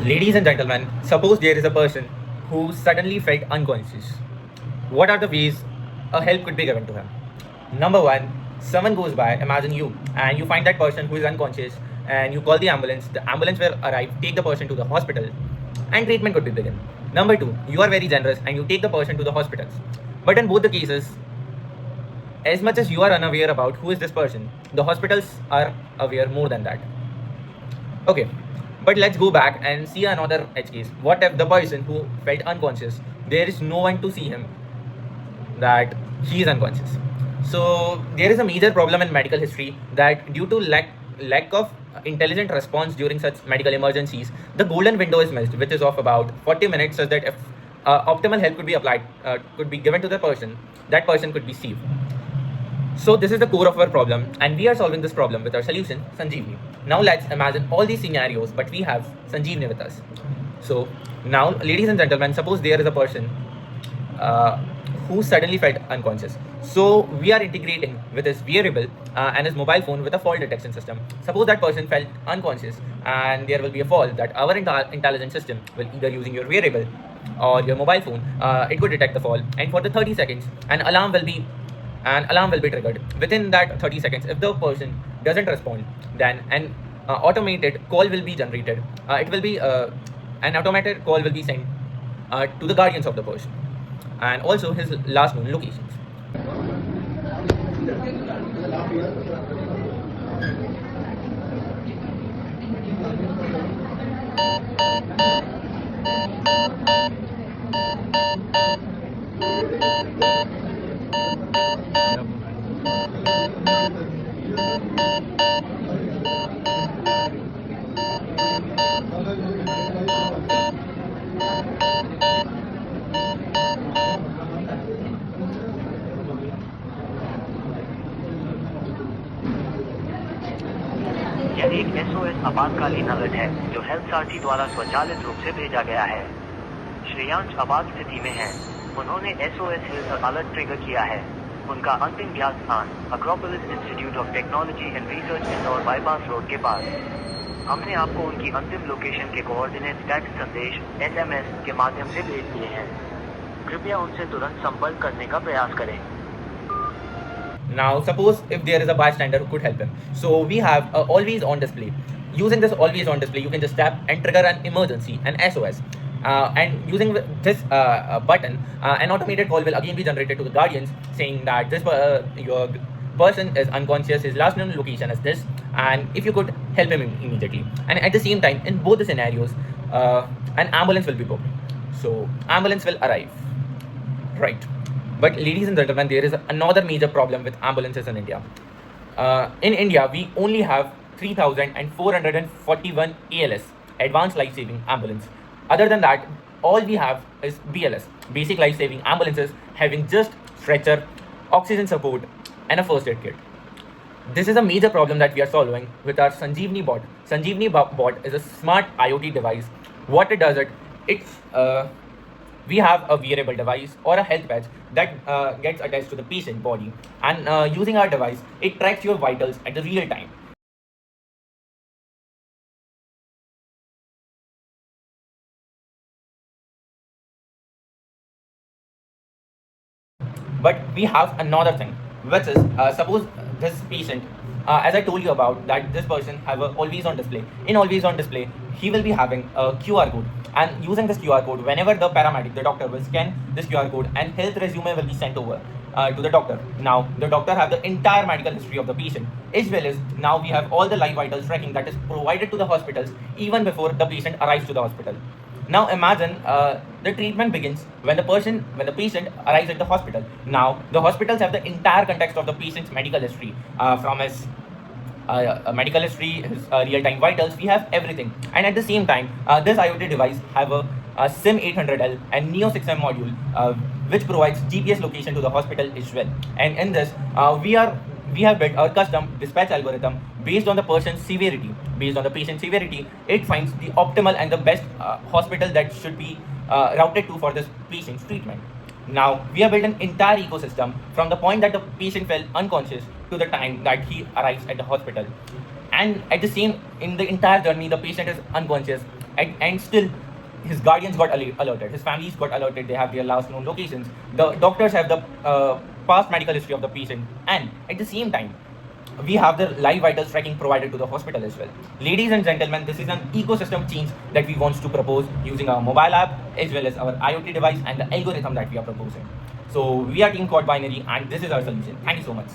Ladies and gentlemen, suppose there is a person who suddenly felt unconscious. What are the ways a help could be given to him? Number one, someone goes by, imagine you, and you find that person who is unconscious and you call the ambulance. The ambulance will arrive, take the person to the hospital, and treatment could be begun. Number two, you are very generous and you take the person to the hospitals. But in both the cases, as much as you are unaware about who is this person, the hospitals are aware more than that. Okay, but let's go back and see another edge case. What if the person who felt unconscious, there is no one to see him, that he is unconscious? So there is a major problem in medical history that due to lack of intelligent response during such medical emergencies, the golden window is missed, which is of about 40 minutes, such that if optimal help could be applied, could be given to the person, that person could be saved. So this is the core of our problem, and we are solving this problem with our solution, Sanjeevni. Now let's imagine all these scenarios, but we have Sanjeevni with us. So now, ladies and gentlemen, suppose there is a person who suddenly felt unconscious. So we are integrating with his wearable and his mobile phone with a fall detection system. Suppose that person felt unconscious and there will be a fall, that our intelligent system will either using your wearable or your mobile phone, it could detect the fall, and for the 30 seconds, an alarm will be triggered. Within that 30 seconds, if the person doesn't respond, then an automated call will be generated. It will be an automated call will be sent to the guardians of the person and also his last known locations. यह एक SOS आपातकालीन alert है जो health सारथी द्वारा स्वचालित रूप से भेजा गया है। श्रेयांश आपात स्थिति में हैं। उन्होंने एसओएस हेल्थ अलर्ट ट्रिगर किया है। उनका अंतिम ज्ञात स्थान Acropolis institute of technology and research Indore bypass road के पास। हमने आपको उनकी अंतिम लोकेशन के कोऑर्डिनेट टेक्स्ट संदेश एसएमएस के माध्यम से भेज दिए हैं। कृपया उनसे तुरंत संपर्क करने का प्रयास करें। Now suppose if there is a bystander who could help him. So we have always on display. Using this always on display, you can just tap and trigger an emergency, an SOS. And using this button, an automated call will again be generated to the guardians saying that this your person is unconscious, his last known location is this, and if you could help him immediately. And at the same time, in both the scenarios, an ambulance will be booked. So ambulance will arrive, right? But ladies and gentlemen, there is another major problem with ambulances in India. In India, we only have 3,441 ALS, Advanced Life Saving Ambulance. Other than that, all we have is BLS, Basic Life Saving Ambulances, having just stretcher, oxygen support, and a first aid kit. This is a major problem that we are solving with our Sanjeevni bot. Sanjeevni bot is a smart IoT device. What it does, we have a wearable device or a health patch that gets attached to the patient body, and using our device, it tracks your vitals at the real time. But we have another thing, which is suppose this patient, as I told you about, that this person have a always on display. In always on display, he will be having a QR code, and using this QR code, whenever the paramedic, the doctor, will scan this QR code, and health resume will be sent over to the doctor. Now the doctor have the entire medical history of the patient, as well as now we have all the live vitals tracking that is provided to the hospitals even before the patient arrives to the hospital. Now imagine the treatment begins when the patient arrives at the hospital. Now the hospitals have the entire context of the patient's medical history, from his medical history, his real-time vitals. We have everything, and at the same time, this IoT device have a SIM 800L and Neo 6M module, which provides GPS location to the hospital as well. And in this, we have built our custom dispatch algorithm based on the person's severity. Based on the patient's severity, it finds the optimal and the best hospital that should be routed to for this patient's treatment. Now, we have built an entire ecosystem from the point that the patient fell unconscious to the time that he arrives at the hospital. And at the same, in the entire journey, the patient is unconscious and still his guardians got alerted, his families got alerted, they have their last known locations, the doctors have the past medical history of the patient, and at the same time we have the live vitals tracking provided to the hospital as well. Ladies and gentlemen, this is an ecosystem change that we want to propose using our mobile app as well as our IoT device and the algorithm that we are proposing. So we are Team Quad Binary, and this is our solution. Thank you so much.